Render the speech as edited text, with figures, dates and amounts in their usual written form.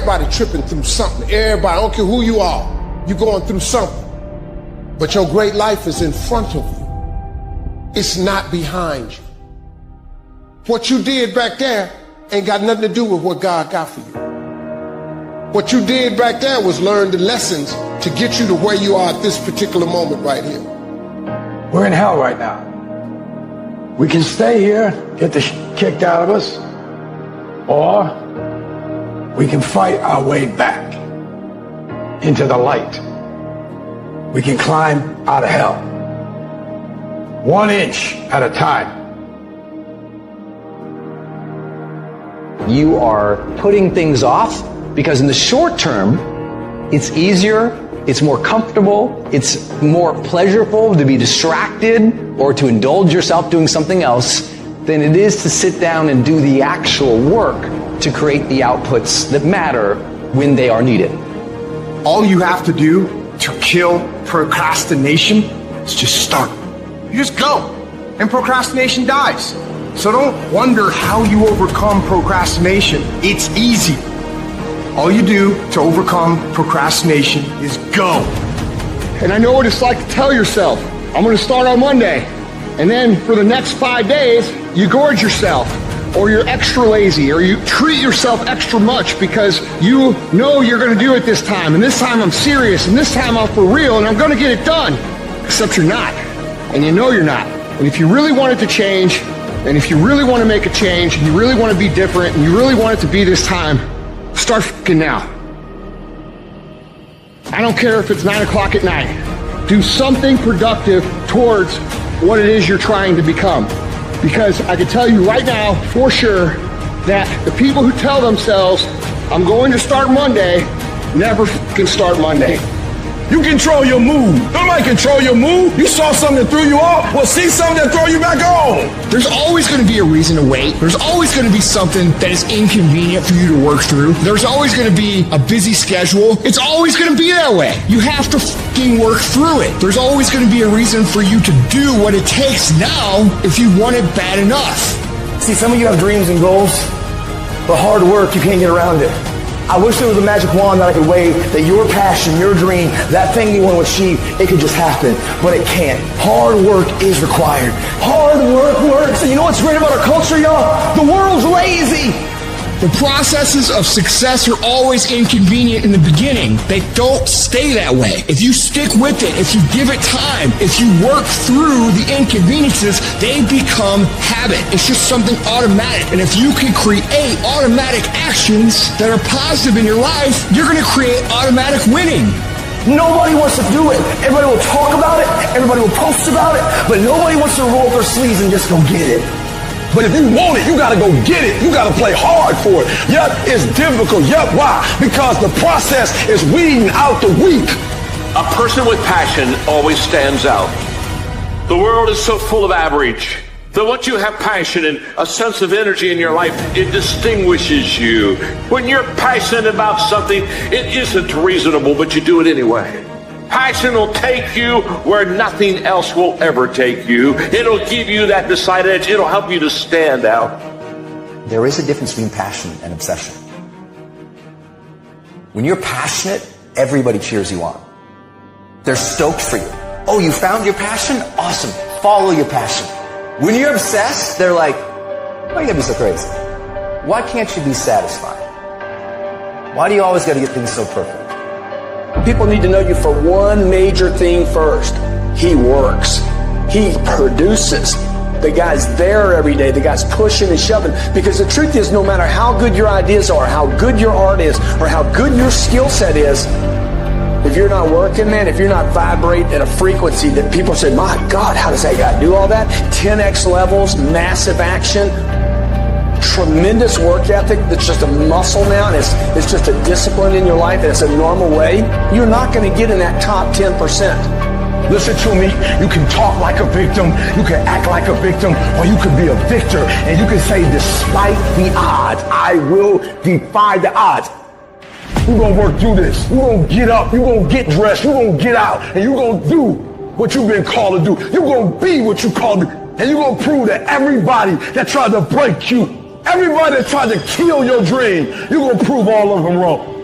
Everybody tripping through something. Everybody, I don't care who you are, you're going through something. But your great life is in front of you. It's not behind you. What you did back there ain't got nothing to do with what God got for you. What you did back there was learn the lessons to get you to where you are at this particular moment right here. We're in hell right now. We can stay here, get the kicked out of us, or we can fight our way back into the light. We can climb out of hell, 1 inch at a time. You are putting things off because in the short term, it's easier, it's more comfortable, it's more pleasurable to be distracted or to indulge yourself doing something else than it is to sit down and do the actual work to create the outputs that matter when they are needed. All you have to do to kill procrastination is just start. You just go, and procrastination dies. So don't wonder how you overcome procrastination. It's easy. All you do to overcome procrastination is go. And I know what it's like to tell yourself, I'm going to start on Monday. And then for the next 5 days, you gorge yourself, or you're extra lazy, or you treat yourself extra much because you know you're going to do it this time. And this time I'm serious, and this time I'm for real, and I'm going to get it done. Except you're not. And you know you're not. And if you really want it to change, and if you really want to make a change, and you really want to be different, and you really want it to be this time, start f***ing now. I don't care if it's 9 o'clock at night. Do something productive towards what it is you're trying to become. Because I can tell you right now, for sure, that the people who tell themselves, I'm going to start Monday, never f***ing start Monday. You control your mood. Nobody control your mood. You saw something that threw you off, well, see something that throw you back on. There's always going to be a reason to wait. There's always going to be something that is inconvenient for you to work through. There's always going to be a busy schedule. It's always going to be that way. You have to f***ing work through it. There's always going to be a reason for you to do what it takes now if you want it bad enough. See, some of you have dreams and goals, but hard work, you can't get around it. I wish there was a magic wand that I could wave, that your passion, your dream, that thing you want to achieve, it could just happen, but it can't. Hard work is required. Hard work works. And you know what's great about our culture, y'all? The world's lazy. The processes of success are always inconvenient in the beginning. They don't stay that way. If you stick with it, if you give it time, if you work through the inconveniences, they become habit. It's just something automatic. And if you can create automatic actions that are positive in your life, you're going to create automatic winning. Nobody wants to do it. Everybody will talk about it. Everybody will post about it. But nobody wants to roll up their sleeves and just go get it. But if you want it, you got to go get it. You got to play hard for it. Yep, it's difficult. Yep, why? Because the process is weeding out the weak. A person with passion always stands out. The world is so full of average that once you have passion and a sense of energy in your life, it distinguishes you. When you're passionate about something, it isn't reasonable, but you do it anyway. Passion will take you where nothing else will ever take you. It'll give you that decided edge. It'll help you to stand out. There is a difference between passion and obsession. When you're passionate, everybody cheers you on. They're stoked for you. Oh, you found your passion? Awesome. Follow your passion. When you're obsessed, they're like, why you gotta be so crazy? Why can't you be satisfied? Why do you always gotta get things so perfect? People need to know you for one major thing first. He works. He produces. The guy's there every day. The guy's pushing and shoving. Because the truth is, no matter how good your ideas are, how good your art is, or how good your skill set is, if you're not working, man, if you're not vibrating at a frequency that people say, my God, how does that guy do all that? 10x levels, massive action, tremendous work ethic that's just a muscle now, and it's just a discipline in your life, and it's a normal way, you're not going to get in that top 10%. Listen to me. You can talk like a victim, you can act like a victim, or you can be a victor, and you can say, despite the odds, I will defy the odds. You're going to work through this. You're going to get up. You're going to get dressed. You're going to get out. And you're going to do what you've been called to do. You're going to be what you called to do. And you're going to prove to everybody that tried to break you, Everybody that tried to kill your dream, you're going to prove all of them wrong.